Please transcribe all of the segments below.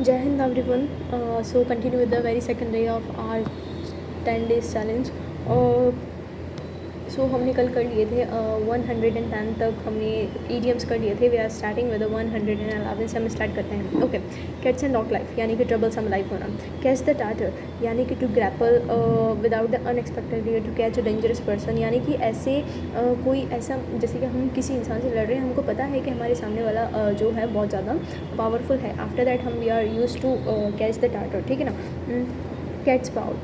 Jai Hind everyone. So continue with the very second day of our 10 days challenge. सो हमने कल कर लिए थे 110 तक हमने ईडियम्स कर लिए थे. वी आर स्टार्टिंग विद 111 से हम स्टार्ट करते हैं. Okay. Cats and knock life यानी कि ट्रबल सम लाइफ होना. कैच द टाटर यानी कि to grapple without the unexpected, to catch a dangerous person यानी कि ऐसे कोई ऐसा, जैसे कि हम किसी इंसान से लड़ रहे हैं, हमको पता है कि हमारे सामने वाला जो है बहुत ज़्यादा पावरफुल है. आफ्टर दैट हम we are use to catch the tartar. ठीक है ना. कैट्स पाव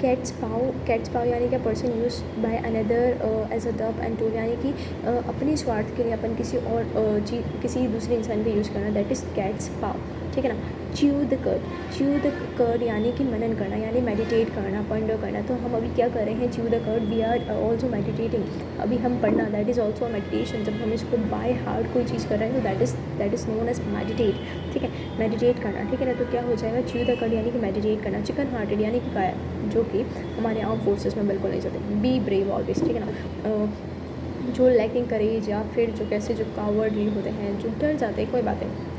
कैट्स पाव यानी कि person use by another as a dub and tool यानी कि अपने स्वार्थ के लिए अपन किसी और किसी दूसरे इंसान का यूज़ करना. दैट इज़ कैट्स पाव. ठीक है ना. च्यू द कर्ड यानी कि मनन करना यानी मेडिटेट करना, पढ़ना करना. तो हम अभी क्या कर रहे हैं? Chew the curd. We are also meditating. अभी हम पढ़ना, दैट इज़ ऑल्सो मेडिटेशन. जब हम इसको बाय हार्ट कोई चीज़ कर रहे हैं तो that is known as meditate. ठीक है. मेडिटेट करना. ठीक है ना. तो क्या हो जाएगा? च्यू द कर्ड यानी कि मेडिटेट करना. चिकन हार्टेड यानी कि काया, जो कि हमारे आर्म फोर्सेस में बिल्कुल नहीं चलते. Be brave always. ठीक है ना. जो लैकिंग करेज या फिर जो कैसे जो कावर्डली होते हैं, जो डर जाते हैं, कोई बात है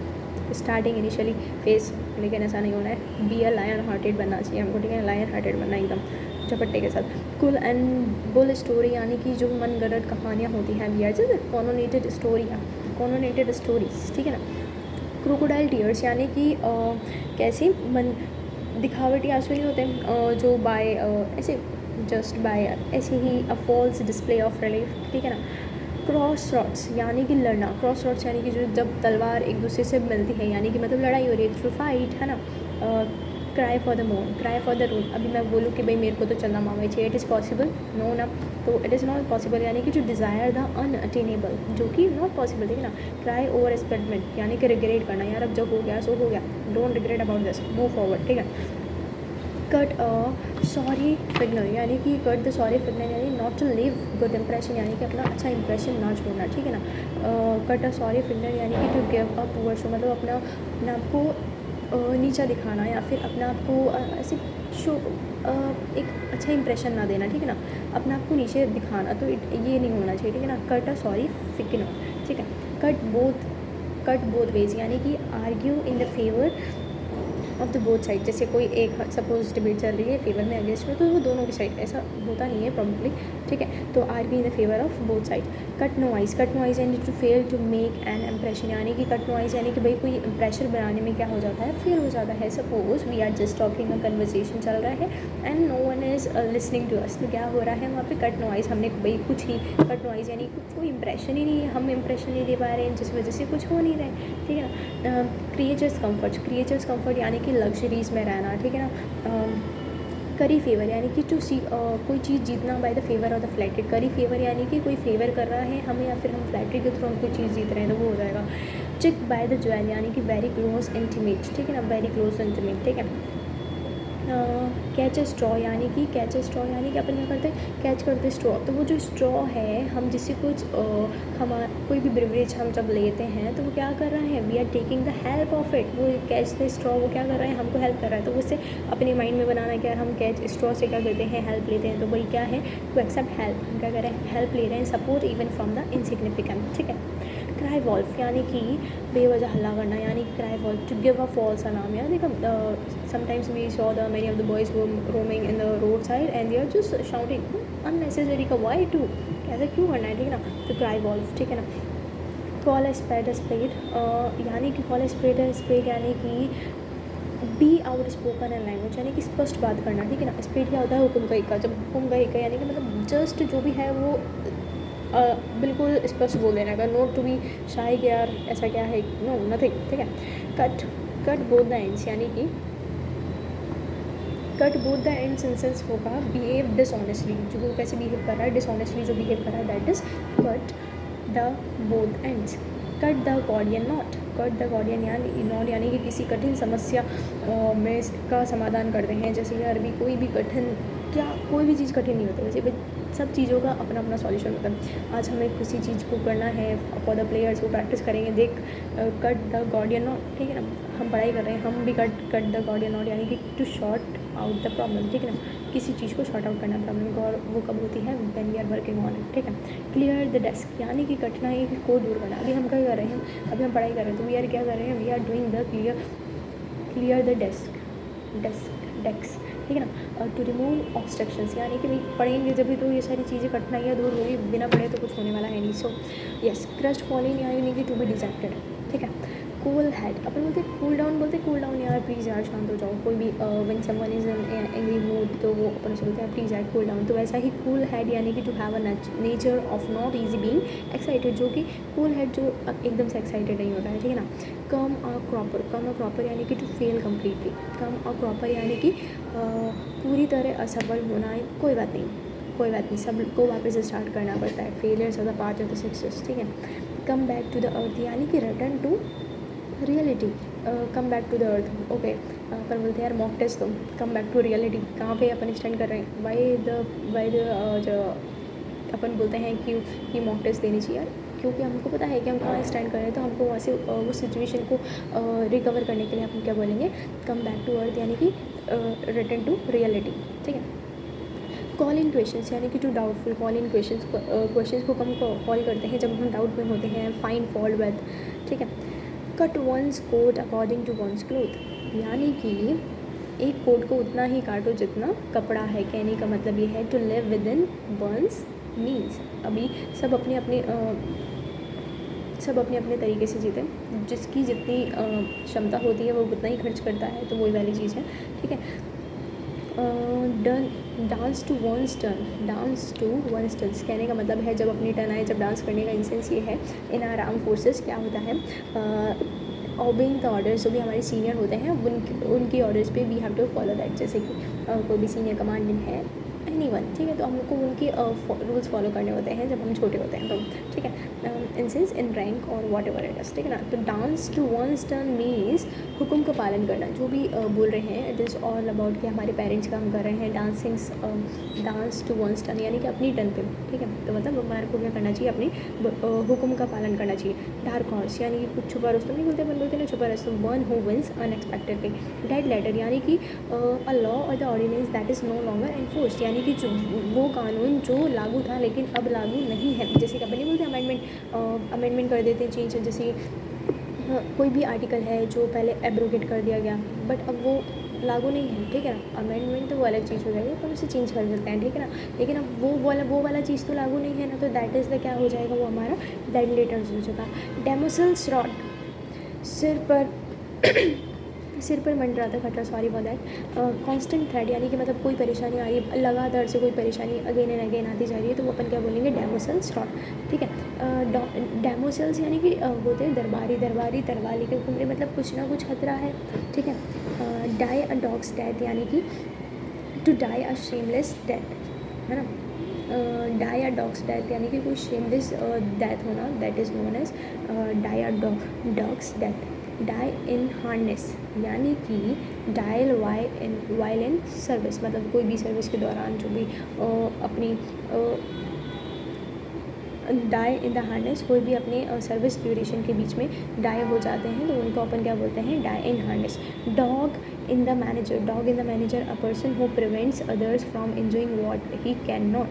स्टार्टिंग इनिशियली फेस, लेकिन ऐसा नहीं होना है. बी अ लायन हार्टेड बनना चाहिए हमको. ठीक है. लायन हार्टेड बनना एकदम झपट्टे के साथ. कुल एंड बुल स्टोरी यानी कि जो मन गढ़ंत कहानियाँ होती हैं, वी आर जस्ट कॉनोनेटेड स्टोरीज. ठीक है ना. क्रोकोडाइल टीयर्स यानी कि कैसे मन दिखावटी आंसू नहीं होते जो बाय ऐसे जस्ट बाय ऐसे ही a false display of relief. ठीक है ना. क्रॉस रॉड्स यानी कि लड़ना. क्रॉस रॉड्स यानी कि जो जब तलवार एक दूसरे से मिलती है यानी कि मतलब लड़ाई हो रही है, थ्रू फाइट, है ना. Cry for the moon, cry for the rule. अभी मैं बोलूँ कि भाई मेरे को तो चलना मामा चाहिए, इट इज़ पॉसिबल, नो ना. तो इट इज़ नॉट पॉसिबल यानी कि जो डिज़ायर द अनअटेनेबल, जो कि नॉट पॉसिबल. ठीक है ना. क्राई ओवर एक्सपेरिमेंट यानी कि रिग्रेट करना, यार अब जब हो गया सो हो गया, don't regret about this, move forward. ठीक है. कट सॉरी फिगनर यानी कि कट द सॉरी फिगनर यानी not to leave good impression यानी कि अपना अच्छा इंप्रेशन ना छोड़ना. ठीक है ना. कट अ सॉरी फिगनर यानी कि to give a poor show, मतलब अपना आप को नीचा दिखाना या फिर अपना आप को ऐसे शो एक अच्छा इंप्रेशन ना देना. ठीक है ना. अपना आप को नीचे दिखाना, तो ये नहीं होना चाहिए. ठीक है ना. कट अ सॉरी फिगनर. ठीक है. कट बोथ वेज यानी कि argue in the favour of the both side. जैसे कोई एक सपोज डिबेट चल रही है फेवर में अगेंस्ट में, तो वो दोनों की साइड, ऐसा होता नहीं है प्रॉब्लली. ठीक है. तो argue in the favour of both side. Cut no ice यानी to fail to make an impression यानी कि कट नॉइज यानी कि भाई कोई इम्प्रेशन बनाने में क्या हो जाता है, फेल हो जाता है. Suppose we are just talking, a conversation चल रहा है and no one is listening to us, तो क्या हो रहा है वहाँ पे? Cut noise. हमने भाई कुछ ही कट नॉइज यानी कोई इंप्रेशन ही नहीं है, हम इंप्रेशन नहीं दे पा रहे हैं, जिस वजह से कुछ हो नहीं रहा है. ठीक है ना. क्रिएचर्स कम्फर्ट यानी कि लग्जरीज में रहना. ठीक है ना. करी फेवर यानी कि टू सी कोई चीज़ जीतना बाय द फेवर और द फ्लैटरी. करी फेवर यानी कि कोई फेवर कर रहा है हमें या फिर हम फ्लैटरी के थ्रू हम कोई चीज़ जीत रहे हैं, तो वो हो जाएगा. चिक बाय द ज्वेल यानी कि वेरी क्लोज इंटीमेट. ठीक है ना. Very close intimate. ठीक है. कैच अ स्ट्रॉ यानी कि अपन क्या करते हैं? कैच करते स्ट्रॉ. तो वो जो स्ट्रॉ है, हम जिससे कुछ कोई भी ब्रिवरेज हम जब लेते हैं तो वो क्या कर रहा है? We are taking the help of it. वो कैच द स्ट्रॉ वो क्या कर रहा है? हमको हेल्प कर रहा है. तो उससे अपने माइंड में बनाना क्या, हम कैच स्ट्रॉ से क्या करते हैं? हेल्प लेते हैं. तो वही क्या है? To accept help. हम क्या कर रहे हैं? हेल्प ले रहे हैं, support even from the insignificant. ठीक है. क्राई वॉल्फ यानी कि बेवजह हल्ला करना यानी कि cry wolf. To give a false alarm यानी देखो sometimes we saw the many of the boys roaming in the road side and they are just shouting unnecessary का वाई टू, ऐसा क्यों करना है? ठीक है ना. तो क्राई वॉल्फ. ठीक है ना. कॉल अ स्पेड यानी कि कॉल अ स्पेड यानी कि be out spoken in language यानी कि स्पष्ट बात करना. ठीक है ना. स्पेड क्या होता है? हुकुम का इक्का. जब हुकुम का इक्का यानी कि मतलब जस्ट जो भी है वो बिल्कुल स्पष्ट बोल देना का. नोट टू बी शाय कि यार ऐसा क्या है, नो नथिंग. ठीक है. कट बोथ द एंड्स यानी कि cut both the ends in sense होगा बिहेव डिसऑनेस्टली. जो कैसे बिहेव कर रहा है, डिसऑनेस्टली जो बिहेव कर रहा है, that is cut the both ends. Cut the Gordian knot यानी कि किसी कठिन समस्या में का समाधान करते हैं. जैसे कि अरबी कोई भी चीज़ कठिन नहीं होती. वैसे सब चीज़ों का अपना अपना सॉल्यूशन होता है. आज हमें किसी चीज़ को करना है, फॉर द प्लेयर्स वो प्रैक्टिस करेंगे. देख कट द गॉर्डियन नॉट. ठीक है ना. हम पढ़ाई कर रहे हैं, हम भी कट द गॉर्डियन नॉट यानी कि to sort out the problem. ठीक है ना. किसी चीज़ को शॉर्ट आउट करना प्रॉब्लम को, और वो कब होती है? When we are working on it. ठीक है. क्लियर द डेस्क यानी कि कठिनाई को दूर करना. अभी हम क्या कर रहे हैं? अभी हम पढ़ाई कर रहे हैं, तो वी आर क्या कर रहे हैं? We are doing the clear the desk, ठीक है ना। टू रिमूव ऑब्स्ट्रक्शंस, यानी कि भाई पढ़ेंगे जब भी तो ये सारी चीज़ें कठिनाइयाँ दूर होगी, बिना पढ़े तो कुछ होने वाला है नहीं। सो यस, क्रस्ट फॉलिंग यानी कि टू बी डिजेक्टेड, ठीक है। कूल हेड, अपन बोलते हैं कूल डाउन, बोलते हैं कूल डाउन यार प्लीज़ यार शांत हो जाओ, कोई भी when someone is in angry mood तो वो अपन से बोलते हैं प्लीज़ यार कूल डाउन। तो वैसा ही कूल हेड यानी कि to have a nature of not easy being excited, जो कि कूल हेड जो एकदम से एक्साइटेड नहीं होता है, ठीक है ना। कम अ प्रॉपर यानी कि to fail completely, come a proper यानी कि पूरी तरह असफल होना है, कोई बात नहीं, सबको वापस से स्टार्ट करना पड़ता है, failures are the part of the success, ठीक है। Come back to the earth यानी कि return to reality, come back to the earth, okay. अपन बोलते हैं यार मॉक टेस्ट, तो कम बैक टू रियलिटी कहाँ पे अपन स्टैंड कर रहे हैं, बाई द जो अपन बोलते हैं कि मॉक टेस्ट देनी चाहिए यार, क्योंकि हमको पता है कि हम कहाँ स्टैंड कर रहे हैं, तो हमको वहाँ से उस सिचुएशन को रिकवर करने के लिए अपन क्या बोलेंगे, कम बैक टू अर्थ यानी कि रिटर्न टू रियलिटी, ठीक है। कॉल इन क्वेश्चंस यानी कि to doubtful, call in questions को कम कॉल करते हैं जब हम डाउट में होते हैं, फाइंड फॉल्ट विद, ठीक है। Cut one's coat according to one's cloth, यानी कि एक कोट को उतना ही काटो जितना कपड़ा है, कहने का मतलब ये है to live within one's means, अभी सब अपने अपने तरीके से जीते, जिसकी जितनी क्षमता होती है वो उतना ही खर्च करता है, तो वही वाली चीज़ है, ठीक है। डांस टू वंस टर्न, कहने का मतलब है जब अपनी टर्न आए, जब डांस करने का इंसेंस ये है। इन आर आर्म फोर्सेस क्या होता है, ओबिंग द ऑर्डर्स, जो भी हमारे सीनियर होते हैं उनकी ऑर्डर्स पे we have to follow that, जैसे कि कोई भी सीनियर कमांडेंट है एनीवन, ठीक है, तो हमको उनके रूल्स फॉलो करने होते हैं जब हम छोटे होते हैं, तो ठीक है। इंसेंस इन रैंक और वॉट एवर इट इज़, ठीक है ना। तो dance to one's turn means हुक्म का पालन करना, जो भी बोल रहे हैं इट इज़ ऑल अबाउट कि हमारे पेरेंट्स काम कर रहे हैं, डांस टू वंस टर्न यानी कि अपनी टर्न पे, ठीक है। तो मतलब हमारे को क्या करना चाहिए, अपनी हुक्म का पालन करना चाहिए। डार्क हॉर्स यानी कि कुछ छुपा रुस्तम नहीं बोलते ना, छुपा रुस्तम, one who wins unexpectedly. Dead letter यानी कि अ लॉ और the ordinance that is no longer enforced, यानी कि जो वो कानून जो लागू था लेकिन अब लागू नहीं है, जैसे कि अपन नहीं बोलते अमेंडमेंट कर देते हैं, चेंज, जैसे कोई भी आर्टिकल है जो पहले एब्रोगेट कर दिया गया बट अब वो लागू नहीं है, ठीक है ना। अमेंडमेंट तो वो अलग चीज़ हो जाएगी, अपन उसे चेंज कर सकते हैं, ठीक है ना। लेकिन अब वो वाला चीज़ तो लागू नहीं है ना, तो दैट इज़ द क्या हो जाएगा, वो हमारा डेड लेटर्स हो जाएगा। डेमोसल्स रॉड, सिर पर मंडराता खतरा, sorry for that. Constant thread यानी कि मतलब कोई परेशानी आ रही है, लगातार से कोई परेशानी अगेन एंड अगेन आती जा रही है, तो वो अपन क्या बोलेंगे, डेमोसल्स रॉड, ठीक है। डेमोसल्स यानी कि होते हैं दरबारी तरवाली के घूमने, मतलब कुछ ना कुछ खतरा है, ठीक है। डाई अ डॉग्स डेथ यानी कि to die a shameless death, है ना। डाई अ डॉग्स डेथ यानी कि कोई शेमलेस डेथ होना, that is known as die a dog's death. Die in harness यानी कि डायल वाइल इन सर्विस, मतलब कोई भी सर्विस के दौरान जो भी अपनी डाई इन द हार्नेस, कोई भी अपने सर्विस ड्यूरेशन के बीच में डाई हो जाते हैं, तो उनको अपन क्या बोलते हैं, die in harness. Dog in the manager, a person who prevents others from enjoying what he can not,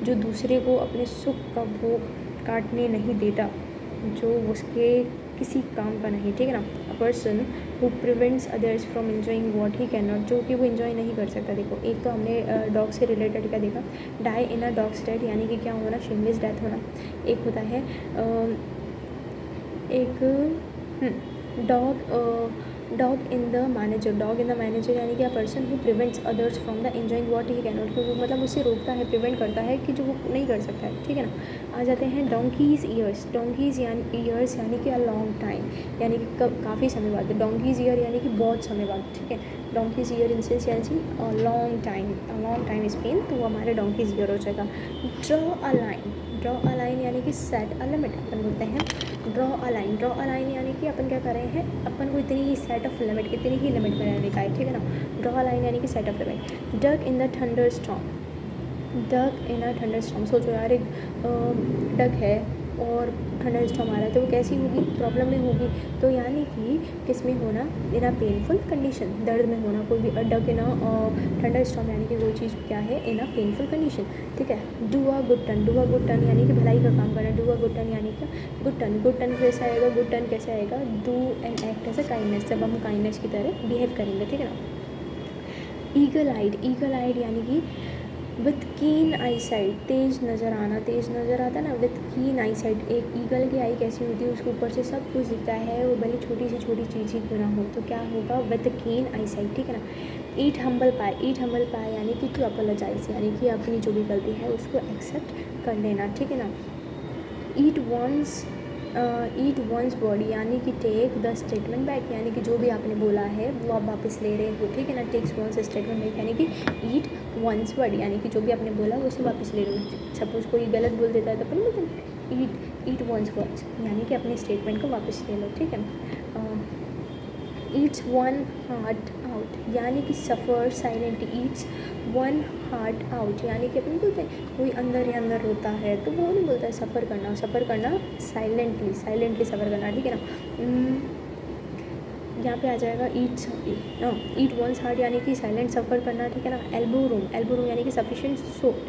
जो दूसरे को अपने सुख का भोग काटने नहीं देता, जो उसके किसी काम का नहीं, ठीक है ना। अ person who prevents others from enjoying what he can not, जो कि वो एंजॉय नहीं कर सकता। देखो एक तो हमने डॉग से रिलेटेड क्या देखा, डाई इन अ डॉग्स डेथ यानी कि क्या होना, शेमलेस डेथ होना। एक होता है डॉग इन द मैनेजर यानी कि अ person who prevents others from the enjoying what he can not, क्योंकि मतलब उससे रोकता है, प्रिवेंट करता है कि जो वो नहीं कर सकता है, ठीक है ना। आ जाते हैं डोंकीज़ ईयर्स यानी कि अ लॉन्ग टाइम, यानी कि काफ़ी समय बाद, डोंकीज़ ईयर यानी कि बहुत समय बाद, ठीक है। डोंकीज़ ईयर इंसेंस यानी कि लॉन्ग टाइम स्पेन, तो वो हमारे डोंकीज़ ईयर हो जाएगा। ड्रॉ अ लाइन यानी कि सेट अ लिमिट, अपन बोलते हैं ड्रॉ अ लाइन यानी कि अपन क्या कर रहे हैं, अपन को इतनी ही सेट ऑफ लिमिट, इतनी ही लिमिट में रहने का है, ठीक है ना। ड्रॉ अ लाइन यानी कि set of limit. Duck in a thunder storm, सोचो यार एक डक है, और ठंडा स्टॉर्म आ रहा है तो वो कैसी होगी, प्रॉब्लम में होगी। तो यानी कि किस में होना, इन अ पेनफुल कंडीशन, दर्द में होना, कोई भी डक इन अ ठंडा स्टॉर्म यानी कि कोई चीज़ क्या है, इन अ पेनफुल कंडीशन, ठीक है। Do a good turn, do a good turn यानी कि भलाई का काम करना, डू अ गुड टर्न यानी कि गुड टर्न, गुड टर्न कैसे आएगा, गुड टर्न कैसे आएगा, do and act as a kindness, जब हम काइंडनेस की तरह बिहेव करेंगे, ठीक है ना। ईगल आइड, ईगल आइड यानी कि विथ कीन आई साइड, तेज़ नज़र आना, तेज़ नज़र आता है ना, विथ कीन आई साइड। एक ईगल की आई कैसी होती है, उसके ऊपर से सब कुछ दिखता है, वो भले छोटी से छोटी चीज़ ही क्यों ना हो, तो क्या होगा, विथ कीन आई साइड, ठीक है ना। ईट हम्बल पाई, ईट हम्बल पाई यानी कि टू अपोलोजाइज, यानी कि अपनी जो भी गलती है उसको एक्सेप्ट कर लेना, ठीक है ना। ईट वंस बॉडी यानी कि टेक द स्टेटमेंट बैक, यानी कि जो भी आपने बोला है वो आप वापस ले रहे हो, ठीक है ना। टेक्स वंस स्टेटमेंट बैक यानी कि ईट वंस वर्ड, यानी कि जो भी आपने बोला वो उसे वापस ले रहे हो। सपोज कोई गलत बोल देता है तो अपन बोलते हैं ईट वंस वर्ड्स, यानी कि अपने स्टेटमेंट को वापस ले लो, ठीक है। ईट्स वन हार्ट आउट यानी कि suffer silently, eats one heart out यानी कि अपन बोलते हैं कोई अंदर ही अंदर रोता है तो वो नहीं बोलता है सफ़र करना, सफ़र करना साइलेंटली, साइलेंटली सफ़र करना, ठीक है ना। यहाँ पे आ जाएगा ईट वंस हार्ट यानी कि साइलेंट सफ़र करना, ठीक है ना। एल्बो रूम, एल्बो रूम यानी कि सफिशिएंट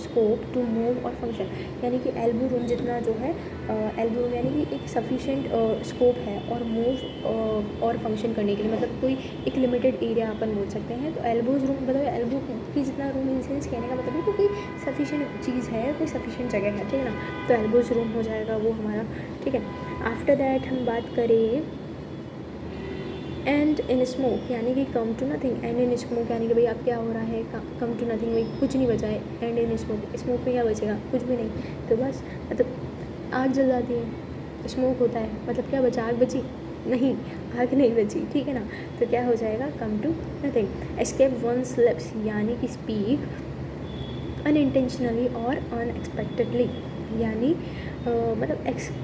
स्कोप टू मूव और फंक्शन, यानी कि एल्बो रूम जितना जो है, एल्बो रूम यानी कि एक सफिशिएंट स्कोप है और मूव और फंक्शन करने के लिए, मतलब कोई एक लिमिटेड एरिया अपन बोल सकते हैं। तो एल्बोज रूम मतलब एल्बो की जितना रूम इन सेंस कहने का मतलब है कि कोई सफिशिएंट चीज़ है, कोई सफिशिएंट जगह है, ठीक है ना। तो एल्बोज रूम हो जाएगा वो हमारा, ठीक है। आफ्टर दैट हम बात करें एंड इन स्मोक यानी कि come to nothing, end in smoke यानी कि भाई अब क्या हो रहा है, कम टू नथिंग, भाई कुछ नहीं बचा है। एंड इन स्मोक, स्मोक में क्या बचेगा, कुछ भी नहीं, तो बस मतलब आग जल जाती है, स्मोक होता है, मतलब क्या बचा, आग बची नहीं, आग नहीं बची, ठीक है ना। तो क्या हो जाएगा, come to nothing. Escape one's lips यानी कि स्पीक अनइंटेंशनली और अनएक्सपेक्टेडली, यानी मतलब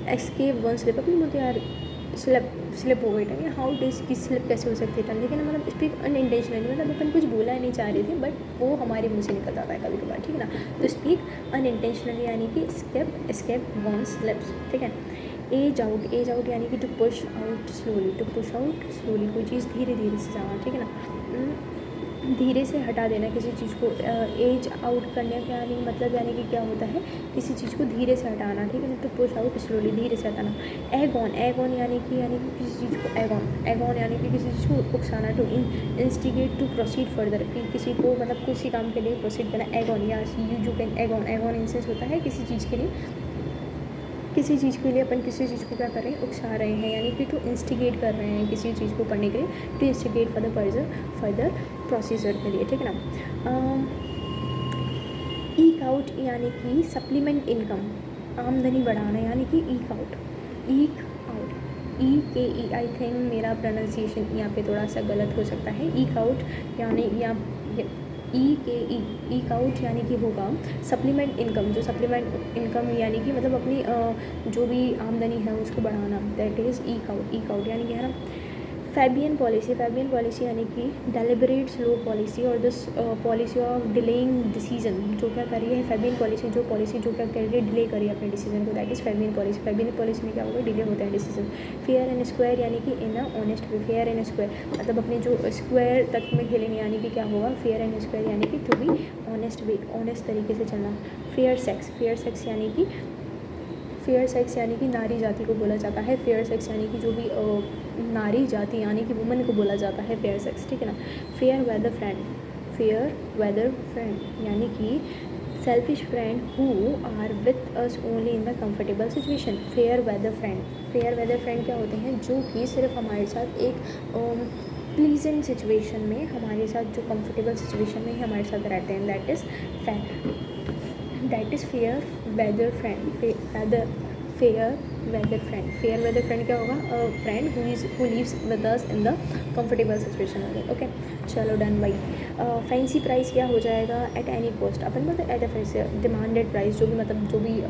एस्केप वंस लिप, अपनी बोलते यार स्लिप हो गई टंग, हाउ डिस की स्लिप कैसे हो सकती है टंग, लेकिन मतलब स्पीक अनइंटेंशनली, मतलब अपन कुछ बोला नहीं चाह रहे थे बट वो हमारे मुँह से निकल जाता है कभी कभार, ठीक है ना। तो स्पीक अनइंटेंशनली यानी कि एस्केप वंस लिप्स, ठीक है। एज आउट यानी कि to push out slowly, to push out slowly, कोई चीज़ धीरे धीरे से जाना, ठीक है ना। धीरे से हटा देना किसी चीज़ को, एज आउट करने का यानी मतलब यानी कि क्या होता है, किसी चीज़ को धीरे से हटाना, ठीक है ना। टू पुश आउट स्लोली, धीरे से हटाना। एगॉन यानी कि किसी चीज़ को एगॉन यानी कि किसी चीज़ को उकसाना। To instigate to proceed further, कि किसी को मतलब किसी काम के लिए प्रोसीड करना। एगॉन या यू कैन एगॉन इंसेंस होता है किसी चीज़ के लिए, किसी चीज़ के लिए अपन किसी चीज़ को क्या कर रहे हैं, उकसा रहे हैं, यानी कि टू इंस्टिगेट कर रहे हैं किसी चीज़ को करने के लिए, टू इंस्टिगेट फर्दर प्रोसीजर के लिए, ठीक है ना। ईक आउट यानी कि सप्लीमेंट इनकम, आमदनी बढ़ाना, यानी कि ईक आउट ई आई थिंक मेरा प्रोनाउंसिएशन यहाँ पे थोड़ा सा गलत हो सकता है। ईक आउट यानी ईक आउट यानी कि होगा सप्लीमेंट इनकम, जो सप्लीमेंट इनकम यानी कि मतलब अपनी जो भी आमदनी है उसको बढ़ाना, दैट इज़ ईक आउट यानी कि है ना। फैबियन पॉलिसी यानी कि डेलिबरेट स्लो पॉलिसी और this policy of delaying decision, जो क्या कर रही है फैबियन पॉलिसी, जो क्या कर रही है, डिले कर रही है अपने डिसीजन को, दैट इज़ फैबियन पॉलिसी में क्या होगा, डिले होता है डिसीजन। फेयर एंड स्क्वायर यानी कि in a honest way, fair and square मतलब अपने जो स्क्वायर तक में खेलेंगे, यानी कि क्या होगा, फेयर एंड स्क्वायर यानी कि to be honest way, honest तरीके से चलना। फेयर सेक्स यानी कि नारी जाति को बोला जाता है। फेयर सेक्स यानी कि जो भी नारी जाति यानी कि वुमन को बोला जाता है फेयर सेक्स, ठीक है ना। फेयर वेदर फ्रेंड यानी कि selfish friend who are with us only in the comfortable situation. Fair weather friend क्या होते हैं, जो कि सिर्फ हमारे साथ एक प्लीजेंट सिचुएशन में, हमारे साथ जो कंफर्टेबल सिचुएशन में हमारे साथ रहते हैं, that is fair weather friend क्या होगा, friend who lives with us in the comfortable situation only, okay. चलो डन भाई। फैंसी प्राइस क्या हो जाएगा, एट एनी कॉस्ट, अपन बोलते at a fancy demanded price, जो भी मतलब जो भी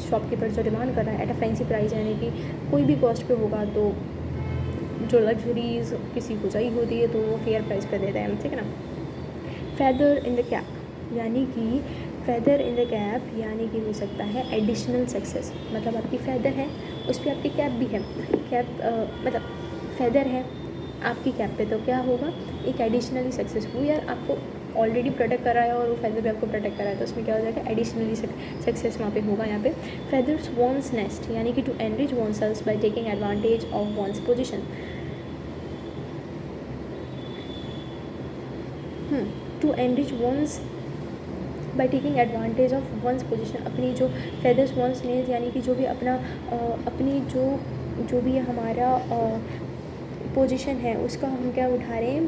शॉपकीपर जो डिमांड कर रहा है, एट अ फैंसी प्राइस यानी कि कोई भी कॉस्ट पे होगा, तो जो लग्जरीज किसी को चाहिए होती है तो वो फेयर प्राइस पे देते हैं, ठीक है ना। फेदर इन द कैप यानी कि फेदर इन द कैप यानी कि हो सकता है एडिशनल सक्सेस, मतलब आपकी फेदर है उस पर आपकी कैप भी है, कैप मतलब फेदर है आपकी कैप पे, तो क्या होगा, एक एडिशनली सक्सेस, वो यार आपको ऑलरेडी प्रोटेक्ट करा है और वो फेदर भी आपको प्रोटेक्ट करा है, तो उसमें क्या हो जाएगा, एडिशनली सक्सेस वहाँ पे होगा। यहाँ पे फेदर्स वॉन्स नेस्ट यानी कि to enrich one selves by taking advantage of one's position, to enrich one's by taking advantage of one's position, अपनी जो फेदर्स वंस ने यानी कि जो भी अपना अपनी जो भी हमारा पोजीशन है उसका हम क्या उठा रहे हैं,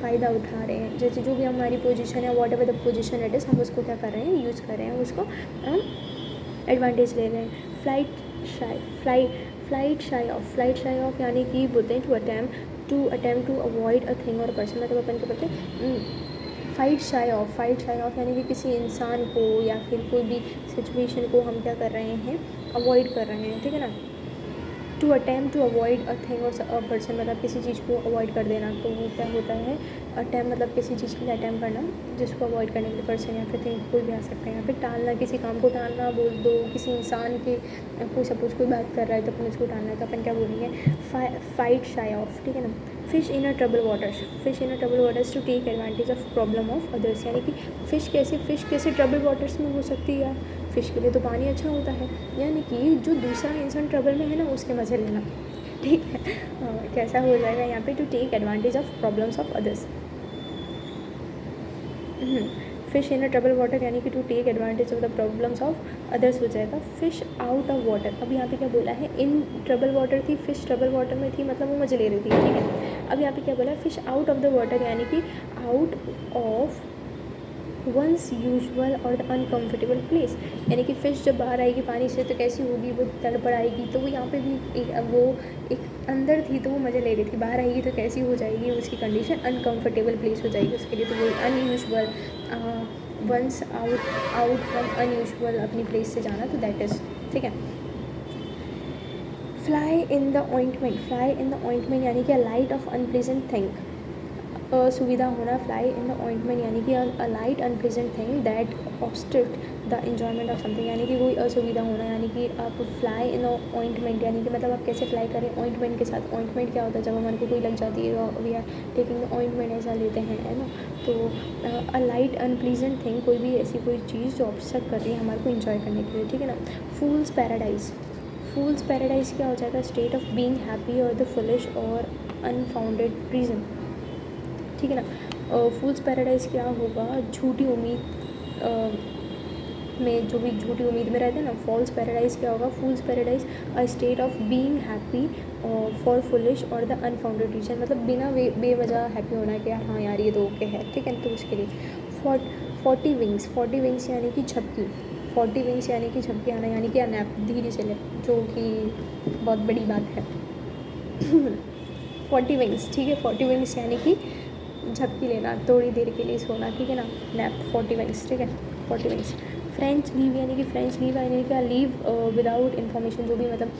फ़ायदा उठा रहे हैं। जैसे जो भी हमारी पोजीशन है, what ever the position it is, हम उसको क्या कर रहे हैं, यूज़ कर रहे हैं, उसको हम एडवांटेज ले रहे हैं। फ्लाइट शाई ऑफ यानी कि बोलते हैं to attempt to avoid a thing और पर्सन, मतलब अपन क्या बोलते हैं, फाइट शाई ऑफ यानी कि किसी इंसान को या फिर कोई भी सिचुएशन को हम क्या कर रहे हैं, अवॉइड कर रहे हैं, ठीक है ना। To attempt to avoid a thing और अ पर्सन, मतलब किसी चीज़ को अवॉइड कर देना, तो वो क्या होता है, अटैम्प्ट मतलब किसी चीज़ के लिए अटैम्प्ट करना जिसको अवॉइड करने के लिए, पर्सन या फिर थिंग कोई भी आ सकता है यहाँ पे। टालना, किसी काम को टालना बोल दो, किसी इंसान के, कोई सपोज कोई बात कर रहा है तो अपन उसको टालना है, तो अपन क्या बोलेंगे, फाइट शाई ऑफ, ठीक है ना। Fish in a trouble waters to take advantage of problem of others, यानी कि फ़िश कैसे ट्रबल वाटर्स में हो सकती है, फ़िश के लिए तो पानी अच्छा होता है, यानी कि जो दूसरा इंसान ट्रबल में है ना उसके मज़े लेना, ठीक है। कैसा हो जाएगा यहाँ पे, to take advantage of problems of others. Fish in a trouble water यानी कि to take advantage of the problems of others हो जाएगा। फिश आउट ऑफ वाटर, अब यहाँ पे क्या बोला है, इन ट्रबल वाटर थी, फिश ट्रबल वाटर में थी, मतलब वो मजे ले रही थी, ठीक है। अब यहाँ पे क्या बोला है, fish out of the water यानी कि आउट ऑफ वंस यूजुअल और द अनकम्फर्टेबल प्लेस, यानी कि फ़िश जब बाहर आएगी पानी से तो कैसी होगी, वो तड़पड़ आएगी, तो वो यहाँ पे भी वो एक अंदर थी तो वो मज़े ले रही थी, बाहर आएगी तो कैसी हो जाएगी, उसकी कंडीशन अनकम्फर्टेबल प्लेस हो जाएगी उसके लिए, तो वो unusual, one's out from unusual अपनी प्लेस से जाना, तो दैट इज़, ठीक है। फ्लाई इन द ऑइंटमेंट यानी कि a light of unpleasant thing, असुविधा होना, फ्लाई इन द ऑइंटमेंट यानी कि a light unpleasant thing that obstruct the enjoyment of something, यानी कि कोई असुविधा होना, यानी कि आप फ्लाई इन ऑइंटमेंट यानी कि मतलब आप कैसे फ्लाई करें ऑइंटमेंट के साथ। ऑइंटमेंट क्या होता है, जब हमारे को कोई लग जाती है वी आर टेकिंग ऑइंटमेंट ऐसा लेते हैं, है ना। तो अ लाइट अनप्लीजेंट थिंग, कोई भी ऐसी कोई चीज़ जो ऑब्स्ट्रक्ट कर रही है हमारे को इन्जॉय करने के लिए, ठीक है ना। फूल्स पैराडाइज क्या हो जाएगा, स्टेट ऑफ बीइंग हैप्पी और द फुलिश और अनफाउंडेड रीज़न, ठीक है ना। फूल्स पैराडाइज क्या होगा, झूठी उम्मीद में, जो भी झूठी उम्मीद में रहते हैं ना। फॉल्स पैराडाइज क्या होगा, fools paradise a state of being happy for foolish और द अनफाउंडेड रीजन, मतलब बिना बेवजह हैप्पी होना कि हाँ यार ये तो ओके है, ठीक है, तो उसके लिए। 40 विंग्स यानी कि झपकी, 40 विंग्स यानी कि झपकी आना, यानी कि अनैप धीरे चले, जो कि बहुत बड़ी बात है। 40 विंग्स, ठीक है, 40 विंग्स यानी कि झपकी लेना, थोड़ी देर के लिए सोना, ठीक है ना, नैप, 40 विंग्स, ठीक है, 40 विंग्स। फ्रेंच लीव यानी कि लीव विदाउट इन्फॉर्मेशन, जो भी मतलब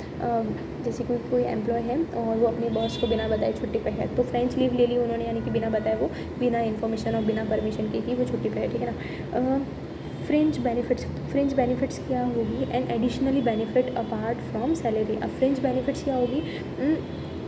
जैसे कोई एम्प्लॉय है और वो अपने बॉस को बिना बताए छुट्टी पे है, तो फ्रेंच लीव ले ली उन्होंने, यानी कि बिना बताए, वो बिना इन्फॉर्मेशन और बिना परमिशन के ही वो छुट्टी पे है, ठीक है ना। फ्रिंज बेनिफिट्स क्या होगी, and additionally benefit apart from salary. अब फ्रिंज बेनिफिट्स क्या होगी,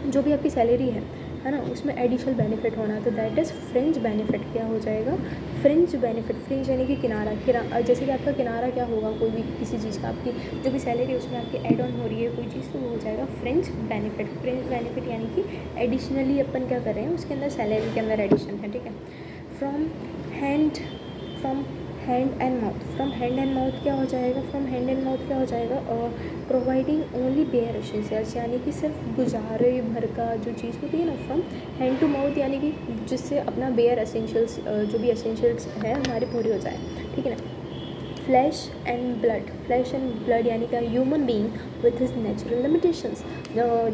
जो भी आपकी सैलरी है ना, उसमें एडिशनल बेनिफिट होना, तो दैट इज़ फ्रिंज बेनिफिट क्या हो जाएगा, फ्रिंज बेनिफिट। फ्रिंज यानी कि किनारा, जैसे कि आपका किनारा क्या होगा, कोई भी किसी चीज़ का आपकी जो भी सैलरी है उसमें आपकी ऐड ऑन हो रही है कोई चीज़, तो वो हो जाएगा फ्रिंज बेनिफिट। फ्रिंज बेनिफिट यानी कि एडिशनली अपन क्या कर रहे हैं, उसके अंदर सैलरी के अंदर एडिशन है, ठीक है। फ्रॉम हैंड एंड माउथ क्या हो जाएगा, प्रोवाइडिंग ओनली बेयर एसेंशियल्स, यानी कि सिर्फ गुजारे भर का जो चीज़ होती है ना। फ्रॉम हैंड टू माउथ यानी कि जिससे अपना बेयर एसेंशियल्स, जो भी एसेंशियल्स है हमारी पूरी हो जाए, ठीक है ना। फ्लैश एंड ब्लड यानी कि human being with his natural limitations,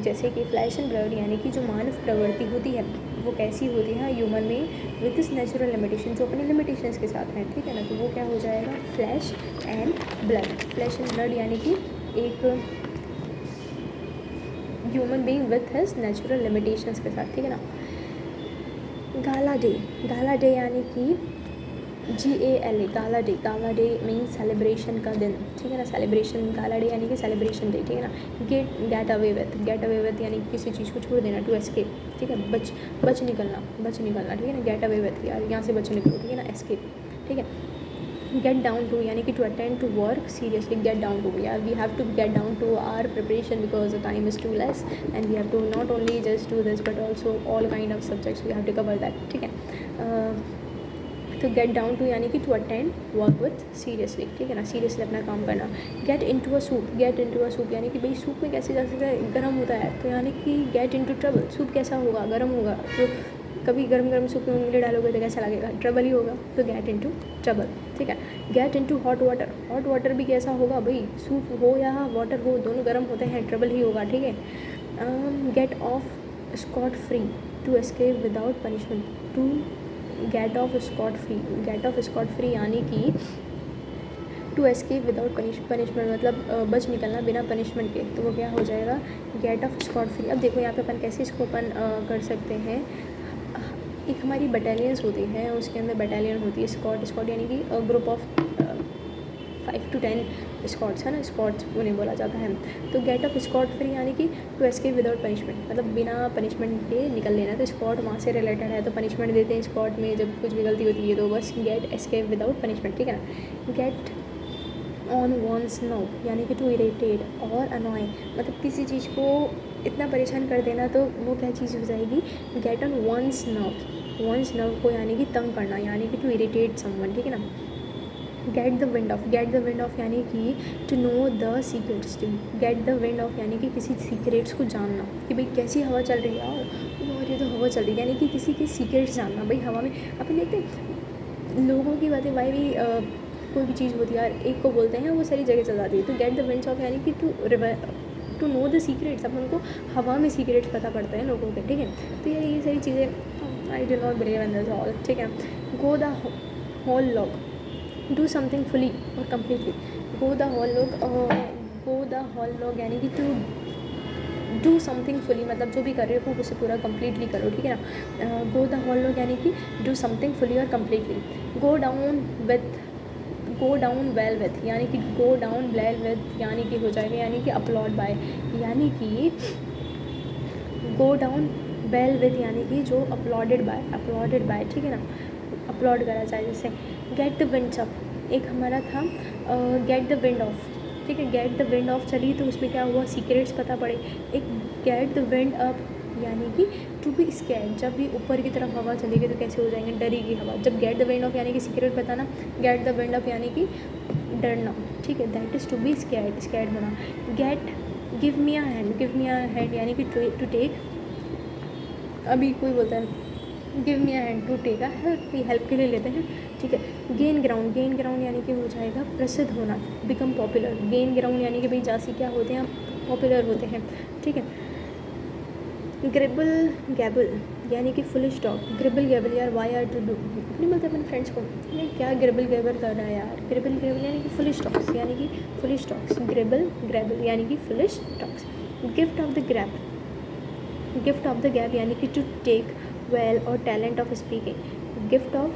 जैसे कि फ्लैश एंड ब्लड यानी कि जो मानव प्रवृत्ति होती है वो कैसी होती है, human being with his natural limitation, जो अपने लिमिटेशंस के साथ है, ठीक है ना। तो वो क्या हो जाएगा, फ्लैश एंड ब्लड यानी कि एक human being with his natural limitations के साथ, ठीक है ना। गाला डे यानी कि GALA, गाला डे मीन्स सेलिब्रेशन का दिन, ठीक है ना, सेलिब्रेशन, गाला डे यानी कि सेलिब्रेशन डे, ठीक है ना। गेट अवे विथ यानी कि किसी चीज़ को छोड़ देना, टू एस्केप, ठीक है, बच निकलना, ठीक है ना, गेट अवे विथ, यार यहाँ से बच निकलो, ठीक है ना, एस्केप, ठीक है। गेट डाउन टू यानी कि to attend to work seriously, get down to, यार we have to get down to our preparation because the time is too less and we have to not only just do this but also all kind of subjects we have to cover that, ठीक है। तो get down to यानी कि to attend work with seriously, ठीक है ना, seriously अपना काम करना। गेट इनटू अ सूप यानी कि भाई सूप में कैसे जा सकता है, गर्म होता है, तो यानी कि गेट इनटू ट्रबल, सूप कैसा होगा, गर्म होगा, तो कभी गर्म सूप में उंगली डालोगे तो कैसा लगेगा, ट्रबल ही होगा, तो गेट इनटू ट्रबल, ठीक है। गेट इनटू हॉट वाटर भी कैसा होगा भाई, सूप हो या वाटर हो दोनों गर्म होते हैं, ट्रबल ही होगा, ठीक है। Get off scot free, to escape without punishment, to get off scot free यानी कि टू एस्केप विदाउट पनिशमेंट, मतलब बच निकलना बिना पनिशमेंट के, तो वो क्या हो जाएगा, गेट ऑफ स्कॉट फ्री। अब देखो यहाँ पे अपन कैसे इसको अपन कर सकते हैं, एक हमारी बटालियंस होती है, उसके अंदर बटालियन होती है स्कॉट यानी कि ग्रुप ऑफ 5 to 10 स्कॉट्स, है ना, स्कॉट्स उन्हें बोला जाता है। तो गेट ऑफ स्कॉट फ्री यानी कि टू एस्केप विदाउट पनिशमेंट, मतलब बिना पनिशमेंट के निकल लेना, तो स्कॉट वहाँ से रिलेटेड है, तो पनिशमेंट देते हैं स्कॉट में जब कुछ भी गलती होती है, तो बस गेट एस्केप विदाउट पनिशमेंट, ठीक है ना। गेट ऑन वंस नर्व यानी कि टू इरिटेट और अनॉय, मतलब किसी चीज़ को इतना परेशान कर देना, तो वो क्या चीज़ हो जाएगी, गेट ऑन वंस नर्व को यानी कि तंग करना, यानी कि टू इरिटेट समवन, ठीक है ना। गेट द विंड ऑफ यानी कि to know the secrets, get the wind of यानी कि किसी सीक्रेट्स को जानना, कि भाई कैसी हवा चल रही है, और ये तो हवा चल रही है, यानी कि किसी के सीक्रेट्स जानना। भाई हवा में अपन देखते हैं लोगों की बातें, भाई भी कोई भी चीज़ होती है यार, एक को बोलते हैं वो सारी जगह चल जाती है, तो गेट द विंड्स ऑफ यानी कि टू नो द सीक्रेट्स, अब उनको हवा में सीक्रेट्स पता पड़ते हैं लोगों के, ठीक है। तो यार ये सारी चीज़ें I do not believe in this all, ठीक है। Go the whole log, do something fully और completely, go the whole log यानी कि टू डू समथिंग फुली, मतलब जो भी कर रहे हो उसे पूरा कम्प्लीटली करो, ठीक है ना। गो द होल लॉग यानी कि डू समथिंग फुली और completely. Go down well with यानी कि गो डाउन वेल विथ यानी कि हो जाएगा, यानी कि अपलॉड बाय, यानी कि गो डाउन वेल विथ यानी कि जो अपलॉडेड बाय, ठीक है ना, अपलॉड करा जाए जैसे। गेट द विंड्स अप, एक हमारा था गेट द विंड ऑफ, ठीक है, गेट द विंड ऑफ चली, तो उसमें क्या हुआ, सीक्रेट्स पता पड़े। एक गेट द विंड अप यानी कि टू बी स्कैर्ड, जब भी ऊपर की तरफ हवा चलेगी तो कैसे हो जाएंगे, डरेगी हवा। जब गेट द विंड ऑफ यानी कि सीक्रेट बताना, गेट द विंड अप यानी कि डरना, ठीक है, that is to be scared होना। Get give me a hand यानी कि टू टेक, अभी कोई बोलता है give me a hand, to take a help के लिए लेते हैं, ठीक है। गेन ग्राउंड यानी कि हो जाएगा प्रसिद्ध होना, बिकम पॉपुलर। गेन ग्राउंड यानी कि भाई जासी क्या होते हैं, पॉपुलर होते हैं, ठीक है। ग्रिबल गैबल यानी कि फुलिश टॉक, ग्रिबल गैबल यार वाई आर टू डू, अपने बोलते हैं अपने फ्रेंड्स को, ये क्या ग्रिबल गैबल कर रहा है यार, ग्रिबल गैबल यानी कि फुलिश टॉक्स, यानी कि फुलिश टॉक्स, ग्रेबल यानी कि foolish talks. Gift of the gap यानी कि टू टेक वेल और talent of speaking, gift of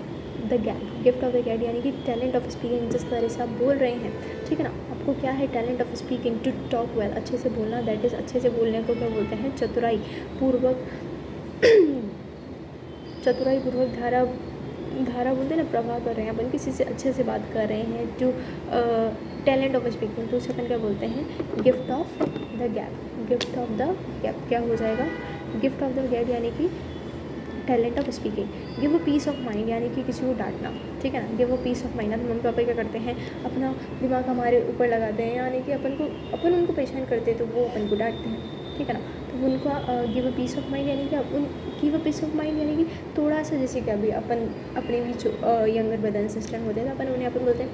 the gap यानी कि टैलेंट ऑफ स्पीकिंग, जिस तरह से आप बोल रहे हैं, ठीक है ना, आपको क्या है, talent of speaking, to talk well, अच्छे से बोलना, दैट इज़ अच्छे से बोलने को क्या बोलते हैं, चतुराई पूर्वक धारा बोलते हैं ना, प्रभाव कर रहे हैं अपन, किसी से अच्छे से बात कर रहे हैं, टू टैलेंट ऑफ स्पीकिंग, तो उसे अपन क्या बोलते हैं, गिफ्ट ऑफ द गैप क्या हो जाएगा, गिफ्ट ऑफ द गैप यानी कि talent of speaking. Give a piece of mind यानी कि किसी को डांटना, ठीक है ना, give a piece of mind. Mummy papa क्या करते हैं, अपना दिमाग हमारे ऊपर लगाते हैं, यानी कि अपन उनको परेशान करते हैं, तो वो अपन को डांटते हैं, ठीक है ना। तो उनका give a piece of mind यानी कि give a piece of mind यानी कि थोड़ा सा, जैसे कि अभी अपन अपने भी जो यंगर ब्रदर सिस्टर होते हैं, तो अपन बोलते हैं,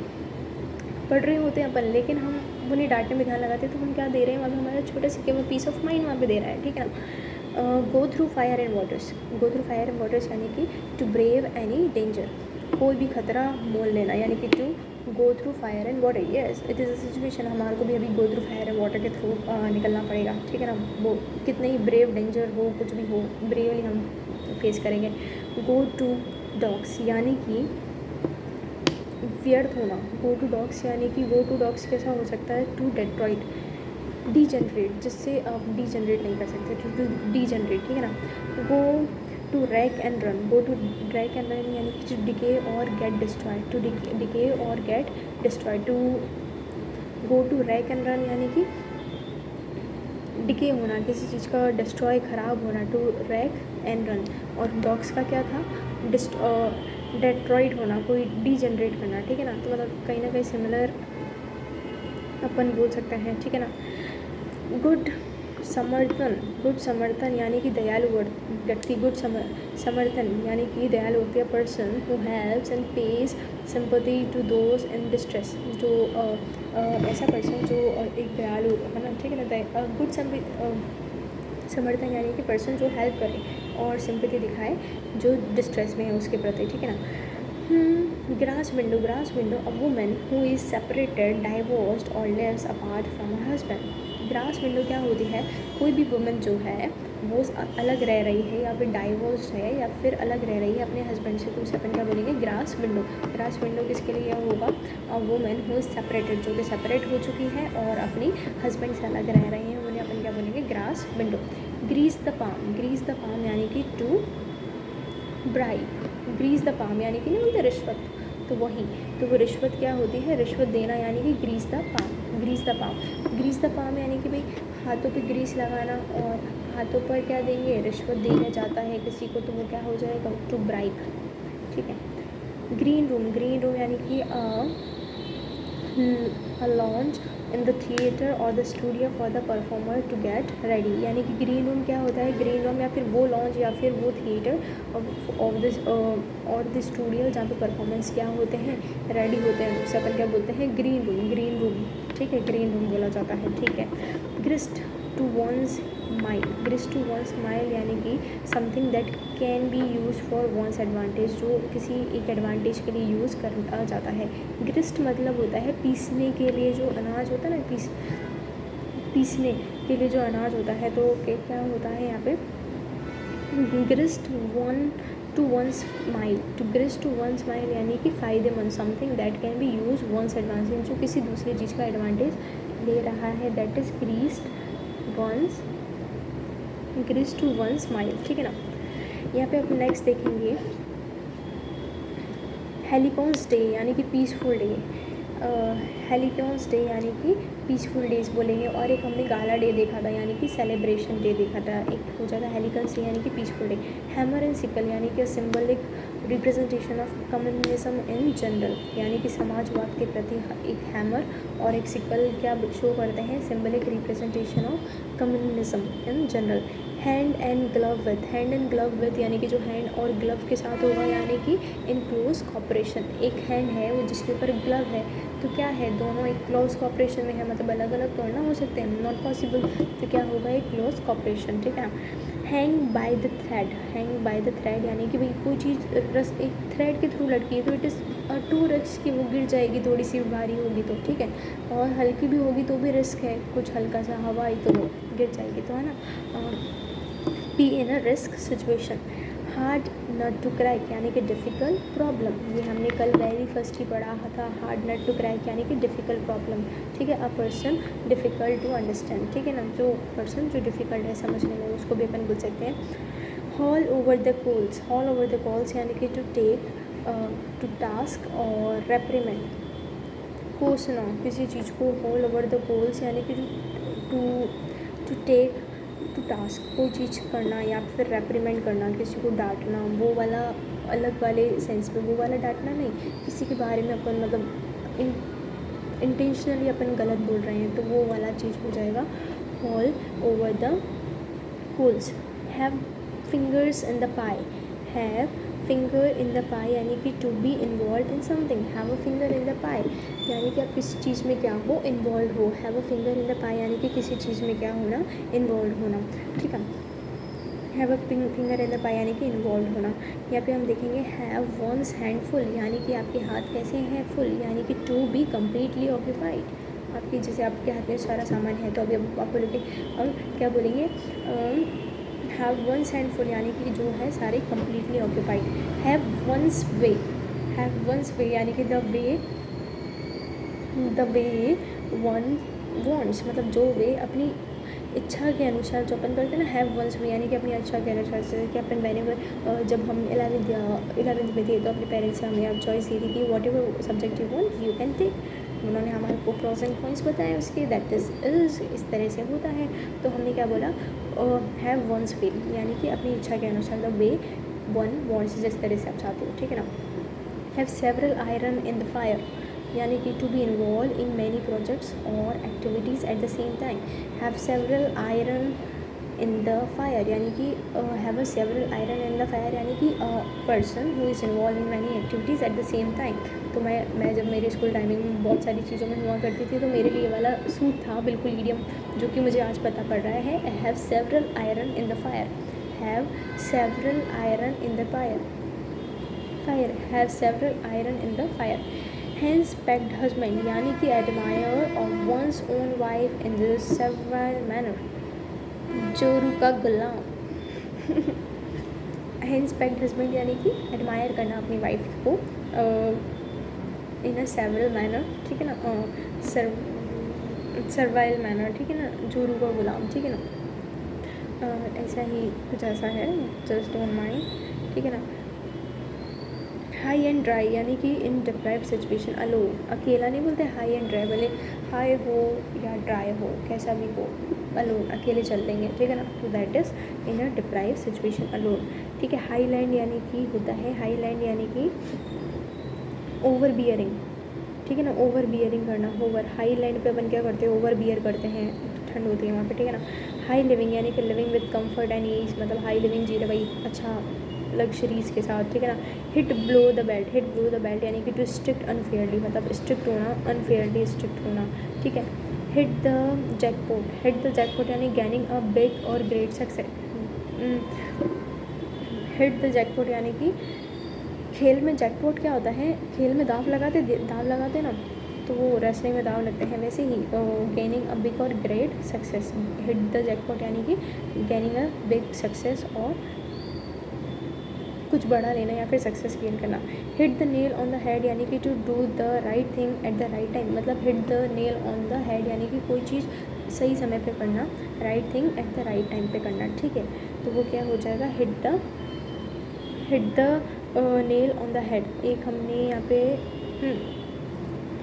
पढ़ रहे होते हैं अपन, लेकिन हम उन्हें डांटने में ध्यान लगाते हैं, तो हम क्या दे रहे हैं, वहाँ पर हमारा छोटा सा give a piece of mind वहाँ पे दे रहा है, ठीक है ना। Go through fire and waters यानी कि टू ब्रेव एनी डेंजर, कोई भी खतरा मोल लेना, यानी कि to go through fire and water, yes it is a situation, हमारे को भी अभी go through fire and water के थ्रू निकलना पड़ेगा, ठीक है ना, वो कितने ही ब्रेव डेंजर हो, कुछ भी हो, ब्रेवली हम फेस करेंगे। गो टू डॉग्स यानी कि व्यर्थ होना, गो टू डॉग्स यानी कि गो टू डॉग्स कैसा हो सकता है, टू डेट्रॉइट, डीजनरेट, जिससे आप डीजनरेट नहीं कर सकते, टू डीजनरेट, ठीक है ना। Go to rack and ruin, go to rack and ruin यानी कि टू डिके और गेट डिस्ट्रॉयड, टू डिके और get destroyed, to go to rack and ruin यानी कि डिके होना, किसी चीज़ का डिस्ट्रॉय, ख़राब होना, टू रैक एंड रन। और डॉग्स का क्या था, डेट्रॉइड होना, कोई डीजनरेट करना, ठीक है ना। तो मतलब कहीं ना कहीं सिमिलर अपन बोल सकते हैं, ठीक है ना। गुड समर्थन, गुड समर्थन यानी कि दयालु व्यक्ति, गुड समर्थन यानी कि दयालु व्यक्ति, person who helps and pays sympathy to those in distress, जो ऐसा पर्सन जो एक दयालु है ना, ठीक है ना। गुड समर्थन यानी कि पर्सन जो हेल्प करे और सिंपैथी दिखाए जो डिस्ट्रेस में है उसके प्रति, ठीक है ना। Grass window, grass window, a woman who is separated, divorced और lives apart from her husband. Grass window क्या होती है, कोई भी वुमन जो है वो अलग रह रही है या फिर डाइवोर्स्ड है या फिर अलग रह रही है अपने हस्बैंड से, तो उसे अपन क्या बोलेंगे, ग्रास विंडो। ग्रास विंडो किसके लिए होगा, अ वुमन हु इज़ सेपरेटेड, जो कि सेपरेट हो चुकी है और अपनी हस्बैंड से अलग रह रही हैं, उन्हें अपन क्या बोलेंगे, grass window. Grease the palm, grease the palm यानी कि to bribe, grease the palm यानी कि नहीं बोलते रिश्वत, तो वही, तो वो रिश्वत क्या होती है, रिश्वत देना यानी कि grease the palm, grease the palm. Grease the palm यानी कि भाई हाथों पे ग्रीस लगाना, और हाथों पर क्या देंगे, रिश्वत देना जाता है किसी को, तो वो क्या हो जाएगा, टू ब्राइब, ठीक है। ग्रीन रूम, ग्रीन रूम यानी कि a lounge in the theater or the studio for the performer to get ready, यानी कि ग्रीन रूम क्या होता है, ग्रीन रूम या फिर वो लॉन्च या फिर वो थिएटर ऑफ दिस और द स्टूडियो जहाँ पे परफॉर्मेंस क्या होते हैं, रेडी होते हैं, उसे अपन क्या बोलते हैं, ग्रीन रूम, ग्रीन रूम, ठीक है, ग्रीन रूम बोला जाता है, ठीक है। Grist to one's mind, grist to one's mind यानी कि something that can be use for one's advantage, जो किसी एक एडवांटेज के लिए यूज़ करा जाता है। ग्रिस्ट मतलब होता है पीसने के लिए, जो अनाज होता है ना, पीसने के लिए जो अनाज होता है, तो क्या होता है यहाँ पे, grist one to one's mile, to grist to one's mile यानी कि फ़ायदेमंद, something that can be use one's advantage, जो किसी दूसरी चीज़ का एडवांटेज ले रहा है, that is greased one's, grist to one's mile, ठीक है ना। यहाँ पे आप नेक्स्ट देखेंगे हेलिकॉन्स डे यानी कि पीसफुल डे, हेलिकॉन्स डे यानी कि पीसफुल डेज बोलेंगे। और एक हमने गाला डे देखा था यानी कि सेलिब्रेशन डे देखा था, एक हो जाता हेलिकॉन्स डे यानी कि peaceful day. Hammer and sickle यानी कि symbolic representation of communism in general, यानी कि समाजवाद के प्रति एक हैमर और एक सिकल क्या शो करते हैं, symbolic representation of communism in general. Hand and glove with, hand and glove with यानी कि जो हैंड और ग्लव के साथ होगा, यानी कि इन क्लोज कॉपरेशन, एक हैंड है वो जिसके ऊपर ग्लव है, तो क्या है, दोनों एक क्लोज कॉपरेशन में है, मतलब अलग अलग तोड़ना हो सकते हैं, नॉट पॉसिबल, तो क्या होगा, एक क्लोज कॉपरेशन, ठीक है ना। Hang by the thread, hang by the thread यानी कि भाई कोई चीज़ रस एक थ्रेड के थ्रू लटकी है, तो इट इज़ टू रिस्क कि वो गिर जाएगी, थोड़ी सी भारी होगी तो, ठीक है, और हल्की भी होगी तो भी रिस्क है, कुछ हल्का सा हवा आई तो वो गिर जाएगी, तो है ना। Be in a risk situation. Hard nut to crack यानी कि डिफ़िकल्ट प्रॉब्लम, ये हमने कल वेरी फर्स्ट ही पढ़ा था, हार्ड नट टू क्रैक यानी कि डिफ़िकल्ट प्रॉब्लम, ठीक है। A person difficult to understand, ठीक है ना, जो पर्सन जो डिफ़िकल्ट है समझने में, उसको भी अपन बोल सकते हैं। Haul over the coals, haul over the coals यानी कि टू टेक टू टास्क और रेप्रीमेंड, कोसना किसी चीज़ को, हॉल ओवर द कोल्स यानी कि to to take to task, कोई चीज़ करना या फिर रेप्रीमेंट करना, किसी को डांटना, वो वाला अलग वाले सेंस में, वो वाला डांटना नहीं, किसी के बारे में अपन मतलब इंटेंशनली अपन गलत बोल रहे हैं, तो वो वाला चीज़ हो जाएगा haul over the coals. Have fingers in the pie, have finger in the pie यानी कि to be involve in something, have a finger in the pie यानी कि आप किसी चीज़ में क्या हो, इन्वॉल्व हो, have a finger in the pie यानी कि किसी चीज़ में क्या होना, इन्वॉल्व होना, ठीक है। Have a finger in the pie यानी कि इन्वॉल्व होना। यहाँ पे हम देखेंगे हैव वंस हैंड फुल यानी कि आपके हाथ कैसे हैं, फुल यानी कि टू बी कम्प्लीटली ऑक्यूपाइड, आपकी जैसे आपके हाथ में सारा सामान है, तो अभी आप बोलोगे, हम क्या बोलेंगे, हैव वंस हैंड फुल यानी कि जो है सारे completely occupied. Have one's way, have one's way यानी कि द वे वन वॉन्ट्स, मतलब जो वे अपनी इच्छा के अनुसार जो अपन करते हैं ना, हैव वंस वे यानी कि अपनी इच्छा के अनुसार से कि अपन वेनेवर जब हम 11th में थे तो अपने पेरेंट्स ने हमें अब चॉइस दी थी कि whatever subject you want you can take. उन्होंने हमारे को प्रोस एंड कॉन्स बताए उसके, दैट इज़ इस तरह से होता है। तो हमने क्या बोला, हैव वंस वे यानी कि अपनी इच्छा के अनुसार, द वे वन वॉन्ट्स जिस तरह से आप चाहते हो, ठीक है ना। Have several iron in the fire यानी कि to be involve in many projects और activities at the same time. Have several iron in the fire यानी कि have a several iron in the fire यानी कि person who is involve in many activities at the same time. तो मैं जब मेरे school timing में बहुत सारी चीज़ों में हुआ करती थी, तो मेरे लिए वाला सूट था बिल्कुल ईडियम, जो कि मुझे आज पता पड़ रहा है। Have several iron in the fire, have several iron in the fire, have several iron in the fire. Hence pegged husband यानी कि admirer of one's own wife in this several manner, जोरू का गुलाम। Hence pegged husband यानी कि admire करना अपनी wife को in a several manner, ठीक है ना, सर्वाइल मैनर, ठीक है ना, जोरू का गुलाम, ठीक है ना, ऐसा ही कुछ ऐसा है, जस्ट डोंट माइंड, ठीक है ना। हाई एंड ड्राई यानी कि इन डिप्राइव सिचुएशन अलोन, अकेला नहीं बोलते, हाई एंड ड्राई, भले हाई हो या ड्राई हो कैसा भी हो, अलोन अकेले चल लेंगे, ठीक है ना। तो that is in a deprive situation alone, ठीक है। हाई लैंड यानी कि होता है, हाई लैंड यानी कि ओवर बियरिंग, ठीक है ना, ओवर बियरिंग करना, ओवर। हाई लैंड पे अपन क्या करते हैं, ओवर बियर करते हैं, ठंड होती है वहाँ पे, ठीक है ना। हाई लिविंग यानी कि living with comfort and ease, मतलब हाई लिविंग जी रहे भाई अच्छा लग्जरीज के साथ, ठीक है ना। Hit below the belt, hit below the belt यानी कि टू स्ट्रिक्ट अनफेयरली, मतलब स्ट्रिक्ट होना, अनफेयरली स्ट्रिक्ट होना, ठीक है। Hit the jackpot, hit the jackpot यानी गैनिंग अ बिग और great success. Hit the jackpot यानी कि खेल में जैकपॉट क्या होता है, खेल में दाव लगाते ना, तो वो रेसलिंग में दाव लगते हैं, वैसे ही गेनिंग अ बिग और great success. Hit the jackpot यानी कि गेनिंग अ बिग सक्सेस और कुछ बड़ा लेना या फिर सक्सेस गेन करना। Hit the nail on the head यानी कि to do the right thing at the right time, मतलब hit the nail on the head यानी कि कोई चीज़ सही समय पे करना, right thing at the right time पे करना, ठीक है। तो वो क्या हो जाएगा, hit the nail on the head. एक हमने यहाँ पे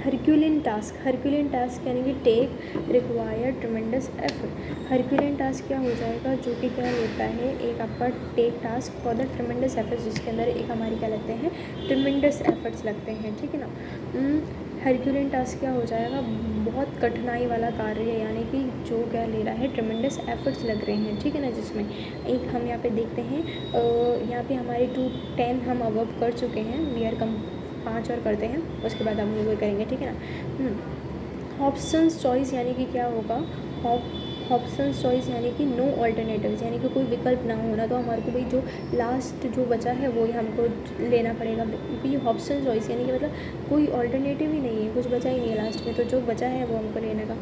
हरक्यूलियन टास्क, हरक्यूलियन टास्क यानी कि take require tremendous effort. Herculean task क्या हो जाएगा, जो कि क्या होता है, एक आपका take task for the tremendous efforts, जिसके अंदर एक हमारी क्या लगते हैं, ट्रमेंडस एफर्ट्स लगते हैं, ठीक है ना। हरक्यूलियन टास्क क्या हो जाएगा, बहुत कठिनाई वाला कार्य है, यानी कि जो क्या ले रहा है, ट्रमेंडस एफर्ट्स लग रहे हैं, ठीक है ना। जिसमें एक हम यहाँ पे देखते हैं, यहाँ पे हमारे 2-10 हम अबव कर चुके हैं, वी आर कम 5 और करते हैं, उसके बाद हम वो करेंगे, ठीक है ना। ऑप्शंस चॉइस यानी कि क्या होगा, ऑप्शंस चॉइस यानी कि नो ऑल्टरनेटिव्स, यानी कि कोई विकल्प ना होना, तो हमारे को भाई जो लास्ट जो बचा है वो ही हमको लेना पड़ेगा, क्योंकि ये ऑप्शन चॉइस यानी कि मतलब कोई ऑल्टरनेटिव ही नहीं है, कुछ बचा ही नहीं है लास्ट में, तो जो बचा है वो हमको लेने का।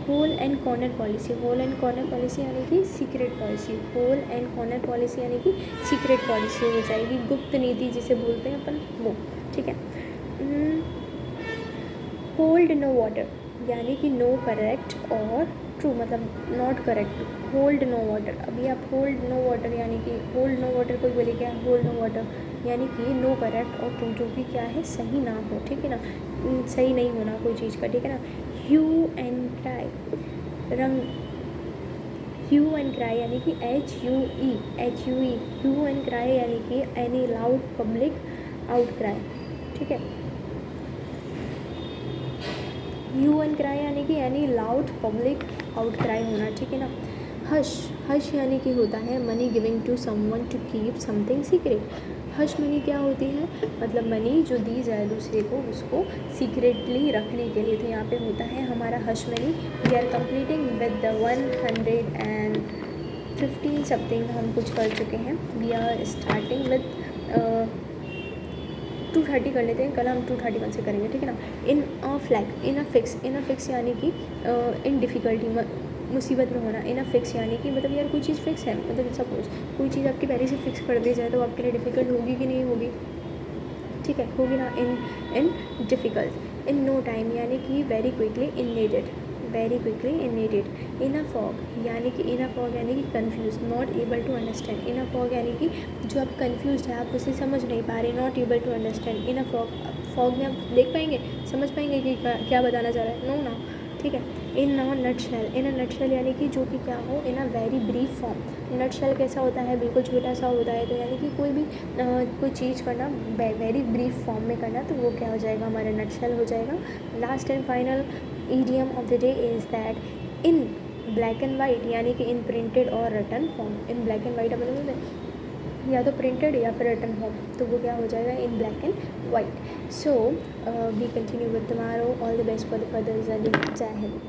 Hole and corner policy, hole and corner policy यानी कि secret policy, hole and corner policy यानी कि सीक्रेट पॉलिसी हो जाएगी, गुप्त नीति जिसे बोलते हैं अपन, वो, ठीक है। होल्ड नो वाटर यानी कि नो करेक्ट और ट्रू, मतलब not correct, hold no water. अभी आप होल्ड नो वाटर यानी कि होल्ड नो वाटर, कोई बोले क्या होल्ड नो वाटर यानी कि नो करेक्ट और ट्रू, जो कि क्या है, सही ना हो, ठीक है ना, सही नहीं होना कोई चीज़ का, ठीक है ना। ह्यू एंड क्राई, रंग, ह्यू एंड क्राई यानी कि HUE, ह्यू एंड क्राई यानी कि any loud public out cry, ठीक है। ह्यू एंड क्राई यानी कि any loud public out cry होना, ठीक है ना। हश, हश यानी कि होता है money giving to someone to keep something secret. Hush money क्या होती है, मतलब मनी जो दी जाए दूसरे को, उसको सीक्रेटली रखने के लिए, तो यहाँ पे होता है हमारा hush money. We are completing with the 115 something, हम कुछ कर चुके हैं। वी आर स्टार्टिंग विद 230 कर लेते हैं, कल हम 231 से करेंगे, ठीक है ना। इन a flag, in a fix यानी कि इन डिफ़िकल्टी, मुसीबत में होना। इन अ फिक्स यानी कि मतलब यार कोई चीज़ फिक्स है, मतलब सपोज कोई चीज़ आपकी पहले से फिक्स कर दी जाए तो आपके लिए डिफ़िकल्ट होगी कि नहीं होगी, ठीक है, होगी ना। In difficult, in no time यानी कि very quickly, in needed, very quickly, in needed. In a fog यानी कि confuse, not able to understand. In a fog यानी कि जो आप कन्फ्यूज है, आप उसे समझ नहीं पा रहे, not able to understand. In a fog में आप देख पाएंगे, समझ पाएंगे कि क्या बताना चाह रहा है, नो ना, ठीक है। इन अ नटशेल यानी कि जो कि क्या हो, in a very brief form. Nutshell कैसा होता है, बिल्कुल छोटा सा होता है, तो यानी कि कोई चीज़ करना वेरी ब्रीफ फॉर्म में करना, तो वो क्या हो जाएगा, हमारा नटशेल हो जाएगा। Last and final idiom of the day is that in black and white यानी कि in printed और written form। in black and white अपन बोलते या तो printed या फिर written form, तो वो क्या हो जाएगा, in black and white। so we continue with tomorrow। all the best for the further journey। जय हिंद।